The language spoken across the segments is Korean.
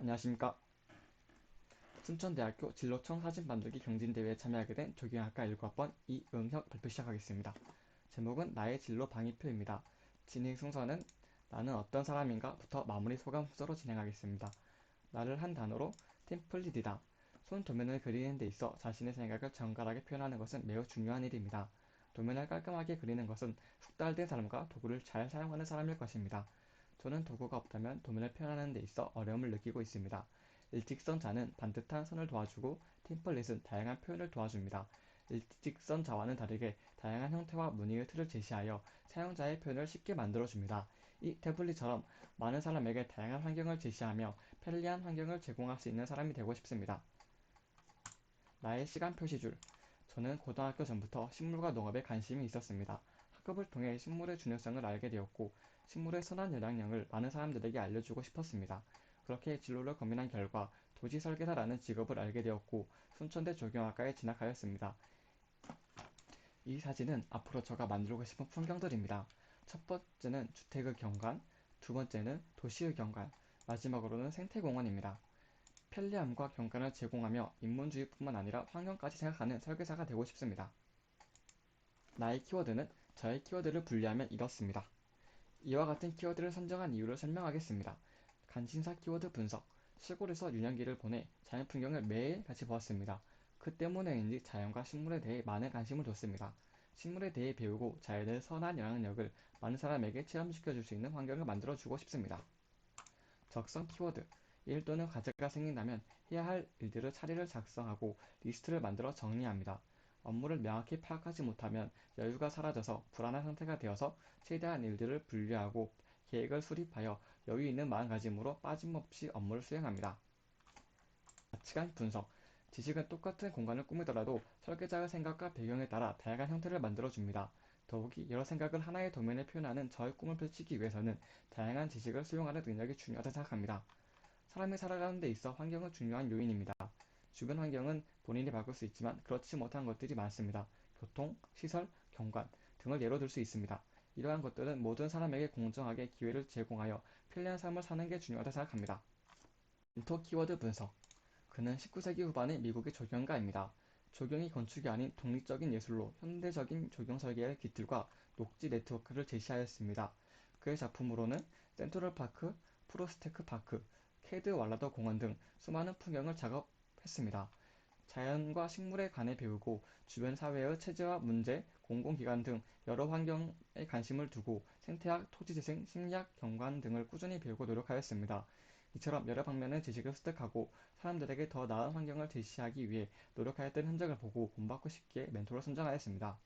안녕하십니까. 순천대학교 진로청 사진 만들기 경진대회에 참여하게 된 조경학과 1학번 이응혁 발표 시작하겠습니다. 제목은 나의 진로 방위표입니다. 진행 순서는 나는 어떤 사람인가부터 마무리 소감 순서로 진행하겠습니다. 나를 한 단어로 템플릿이다. 손 도면을 그리는 데 있어 자신의 생각을 정갈하게 표현하는 것은 매우 중요한 일입니다. 도면을 깔끔하게 그리는 것은 숙달된 사람과 도구를 잘 사용하는 사람일 것입니다. 저는 도구가 없다면 도면을 표현하는 데 있어 어려움을 느끼고 있습니다. 일직선자는 반듯한 선을 도와주고 템플릿은 다양한 표현을 도와줍니다. 일직선자와는 다르게 다양한 형태와 무늬의 틀을 제시하여 사용자의 표현을 쉽게 만들어줍니다. 이 태블릿처럼 많은 사람에게 다양한 환경을 제시하며 편리한 환경을 제공할 수 있는 사람이 되고 싶습니다. 나의 시간 표시줄. 저는 고등학교 전부터 식물과 농업에 관심이 있었습니다. 학급을 통해 식물의 중요성을 알게 되었고 식물의 선한 영향력을 많은 사람들에게 알려주고 싶었습니다. 그렇게 진로를 고민한 결과 도시설계사라는 직업을 알게 되었고 순천대 조경학과에 진학하였습니다. 이 사진은 앞으로 제가 만들고 싶은 풍경들입니다. 첫 번째는 주택의 경관, 두 번째는 도시의 경관, 마지막으로는 생태공원입니다. 편리함과 경관을 제공하며 인문주의뿐만 아니라 환경까지 생각하는 설계사가 되고 싶습니다. 나의 키워드는 저의 키워드를 분류하면 이렇습니다. 이와 같은 키워드를 선정한 이유를 설명하겠습니다. 관심사 키워드 분석. 시골에서 유년기를 보내 자연 풍경을 매일 같이 보았습니다. 그 때문에인지 자연과 식물에 대해 많은 관심을 뒀습니다. 식물에 대해 배우고 자연의 선한 영향력을 많은 사람에게 체험시켜 줄 수 있는 환경을 만들어 주고 싶습니다. 적성 키워드. 일 또는 과제가 생긴다면 해야 할 일들을 차례를 작성하고 리스트를 만들어 정리합니다. 업무를 명확히 파악하지 못하면 여유가 사라져서 불안한 상태가 되어서 최대한 일들을 분류하고 계획을 수립하여 여유 있는 마음가짐으로 빠짐없이 업무를 수행합니다. 가치관 분석. 지식은 똑같은 공간을 꾸미더라도 설계자의 생각과 배경에 따라 다양한 형태를 만들어줍니다. 더욱이 여러 생각을 하나의 도면에 표현하는 저의 꿈을 펼치기 위해서는 다양한 지식을 수용하는 능력이 중요하다고 생각합니다. 사람이 살아가는 데 있어 환경은 중요한 요인입니다. 주변 환경은 본인이 바꿀 수 있지만 그렇지 못한 것들이 많습니다. 교통, 시설, 경관 등을 예로 들 수 있습니다. 이러한 것들은 모든 사람에게 공정하게 기회를 제공하여 편리한 삶을 사는 게 중요하다고 생각합니다. 멘토 키워드 분석. 그는 19세기 후반의 미국의 조경가입니다. 조경이 건축이 아닌 독립적인 예술로 현대적인 조경 설계의 기틀과 녹지 네트워크를 제시하였습니다. 그의 작품으로는 센트럴파크, 프로스테크 파크, 캐드 왈라더 공원 등 수많은 풍경을 작업했습니다. 자연과 식물에 관해 배우고 주변 사회의 체제와 문제, 공공기관 등 여러 환경에 관심을 두고 생태학, 토지재생, 심리학, 경관 등을 꾸준히 배우고 노력하였습니다. 이처럼 여러 방면의 지식을 습득하고 사람들에게 더 나은 환경을 제시하기 위해 노력하였던 흔적을 보고 본받고 싶기에 멘토를 선정하였습니다.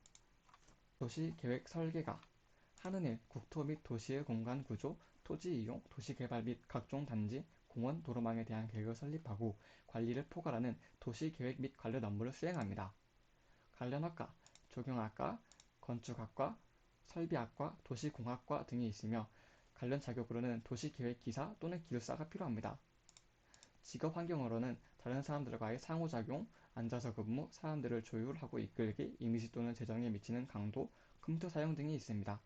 도시계획 설계가. 하는 일, 국토 및 도시의 공간 구조, 토지 이용, 도시개발 및 각종 단지, 공원, 도로망에 대한 계획을 설립하고 관리를 포괄하는 도시계획 및 관련 업무를 수행합니다. 관련 학과, 조경학과, 건축학과, 설비학과, 도시공학과 등이 있으며 관련 자격으로는 도시계획기사 또는 기술사가 필요합니다. 직업 환경으로는 다른 사람들과의 상호작용, 앉아서 근무, 사람들을 조율하고 이끌기, 이미지 또는 재정에 미치는 강도, 컴퓨터 사용 등이 있습니다.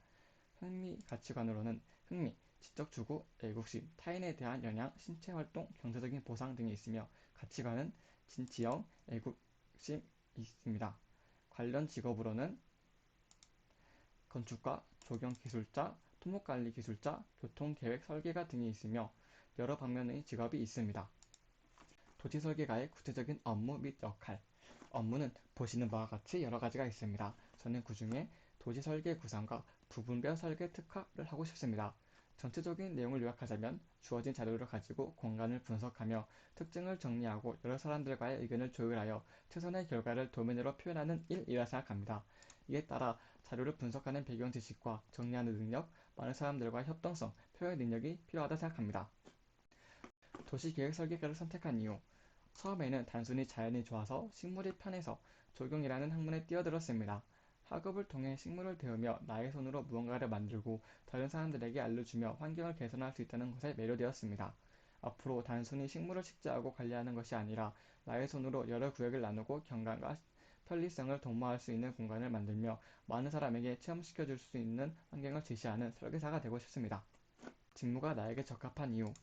흥미 가치관으로는 흥미, 지적 추구, 애국심, 타인에 대한 영향, 신체 활동, 경제적인 보상 등이 있으며 가치관은 진지형, 애국심이 있습니다. 관련 직업으로는 건축가, 조경기술자, 토목관리기술자, 교통계획 설계가 등이 있으며 여러 방면의 직업이 있습니다. 도시설계가의 구체적인 업무 및 역할. 업무는 보시는 바와 같이 여러 가지가 있습니다. 저는 그 중에 도시설계 구상과 부분별 설계 특화를 하고 싶습니다. 전체적인 내용을 요약하자면 주어진 자료를 가지고 공간을 분석하며 특징을 정리하고 여러 사람들과의 의견을 조율하여 최선의 결과를 도면으로 표현하는 일이라 생각합니다. 이에 따라 자료를 분석하는 배경 지식과 정리하는 능력, 많은 사람들과의 협동성, 표현 능력이 필요하다 생각합니다. 도시계획 설계가를 선택한 이유. 처음에는 단순히 자연이 좋아서 식물이 편해서 조경이라는 학문에 뛰어들었습니다. 학업을 통해 식물을 배우며 나의 손으로 무언가를 만들고 다른 사람들에게 알려주며 환경을 개선할 수 있다는 것에 매료되었습니다. 앞으로 단순히 식물을 식재하고 관리하는 것이 아니라 나의 손으로 여러 구역을 나누고 경관과 편리성을 도모할 수 있는 공간을 만들며 많은 사람에게 체험시켜 줄 수 있는 환경을 제시하는 설계사가 되고 싶습니다. 직무가 나에게 적합한 이유.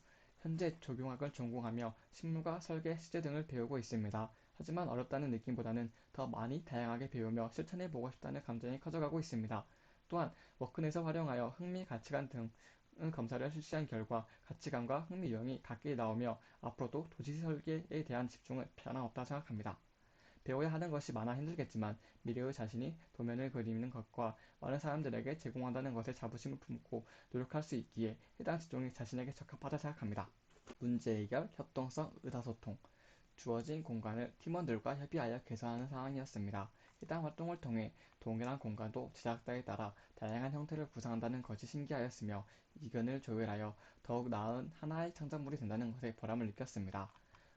현재 조경학을 전공하며 식물과 설계, 시제 등을 배우고 있습니다. 하지만 어렵다는 느낌보다는 더 많이 다양하게 배우며 실천해보고 싶다는 감정이 커져가고 있습니다. 또한 워크넷을 활용하여 흥미, 가치관 등의 검사를 실시한 결과 가치관과 흥미 유형이 같게 나오며 앞으로도 도시 설계에 대한 집중은 변함없다 생각합니다. 배워야 하는 것이 많아 힘들겠지만 미래의 자신이 도면을 그리는 것과 많은 사람들에게 제공한다는 것에 자부심을 품고 노력할 수 있기에 해당 직종이 자신에게 적합하다 생각합니다. 문제 해결, 협동성, 의사소통, 주어진 공간을 팀원들과 협의하여 개선하는 상황이었습니다. 해당 활동을 통해 동일한 공간도 제작자에 따라 다양한 형태를 구성한다는 것이 신기하였으며 의견을 조율하여 더욱 나은 하나의 창작물이 된다는 것에 보람을 느꼈습니다.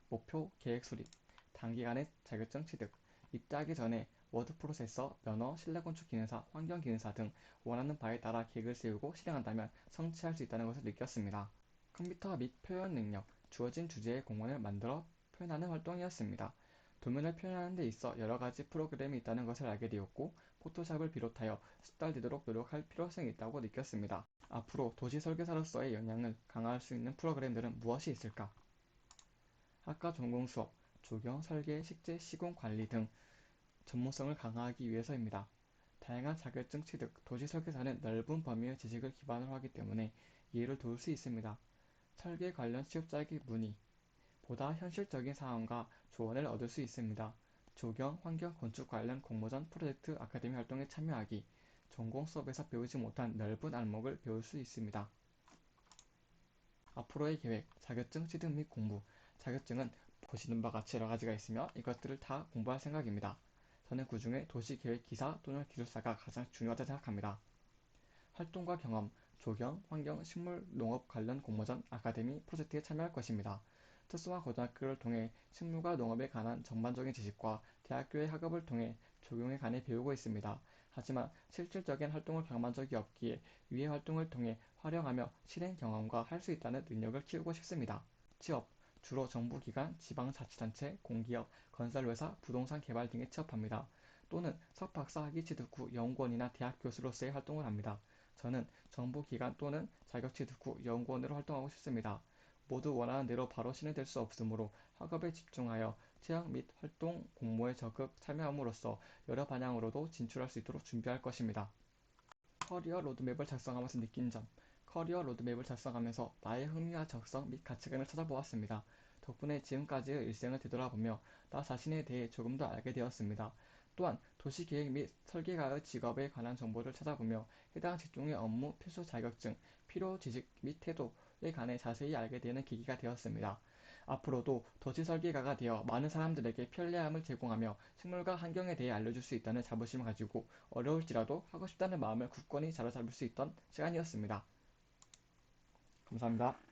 목표, 계획 수립, 단기간에 자격증 취득, 입대하기 전에 워드 프로세서, 면허, 실내 건축 기능사, 환경 기능사 등 원하는 바에 따라 계획을 세우고 실행한다면 성취할 수 있다는 것을 느꼈습니다. 컴퓨터 및 표현 능력, 주어진 주제의 공원을 만들어 표현하는 활동이었습니다. 도면을 표현하는 데 있어 여러 가지 프로그램이 있다는 것을 알게 되었고, 포토샵을 비롯하여 숙달되도록 노력할 필요성이 있다고 느꼈습니다. 앞으로 도시 설계사로서의 역량을 강화할 수 있는 프로그램들은 무엇이 있을까? 학과 전공 수업, 조경, 설계, 식재, 시공 관리 등 전문성을 강화하기 위해서입니다. 다양한 자격증 취득, 도시 설계사는 넓은 범위의 지식을 기반으로 하기 때문에 이해를 도울 수 있습니다. 설계 관련 취업자에게 문의, 보다 현실적인 사항과 조언을 얻을 수 있습니다. 조경, 환경, 건축 관련 공모전, 프로젝트, 아카데미 활동에 참여하기, 전공 수업에서 배우지 못한 넓은 안목을 배울 수 있습니다. 앞으로의 계획, 자격증 취득 및 공부. 자격증은 보시는 바와 같이 여러 가지가 있으며 이것들을 다 공부할 생각입니다. 저는 그중에 도시계획 기사 또는 기술사가 가장 중요하다 생각합니다. 활동과 경험, 조경, 환경, 식물, 농업 관련 공모전, 아카데미, 프로젝트에 참여할 것입니다. 특수화 고등학교를 통해 식물과 농업에 관한 전반적인 지식과 대학교의 학업을 통해 조경에 관해 배우고 있습니다. 하지만 실질적인 활동을 경험한 적이 없기에 위의 활동을 통해 활용하며 실행 경험과 할 수 있다는 능력을 키우고 싶습니다. 취업, 주로 정부기관, 지방자치단체, 공기업, 건설회사, 부동산 개발 등에 취업합니다. 또는 석박사 학위 취득 후 연구원이나 대학 교수로서의 활동을 합니다. 저는 정부기관 또는 자격 취득 후 연구원으로 활동하고 싶습니다. 모두 원하는 대로 바로 실행될 수 없으므로 학업에 집중하여 체험 및 활동 공모에 적극 참여함으로써 여러 방향으로도 진출할 수 있도록 준비할 것입니다. 커리어 로드맵을 작성하면서 느낀 점. 커리어 로드맵을 작성하면서 나의 흥미와 적성 및 가치관을 찾아보았습니다. 덕분에 지금까지의 일생을 되돌아보며 나 자신에 대해 조금 더 알게 되었습니다. 또한 도시계획 및 설계가의 직업에 관한 정보를 찾아보며 해당 직종의 업무, 필수 자격증, 필요 지식 및 태도에 관해 자세히 알게 되는 계기가 되었습니다. 앞으로도 도시 설계가가 되어 많은 사람들에게 편리함을 제공하며 식물과 환경에 대해 알려줄 수 있다는 자부심을 가지고 어려울지라도 하고 싶다는 마음을 굳건히 자로잡을 수 있던 시간이었습니다. 감사합니다.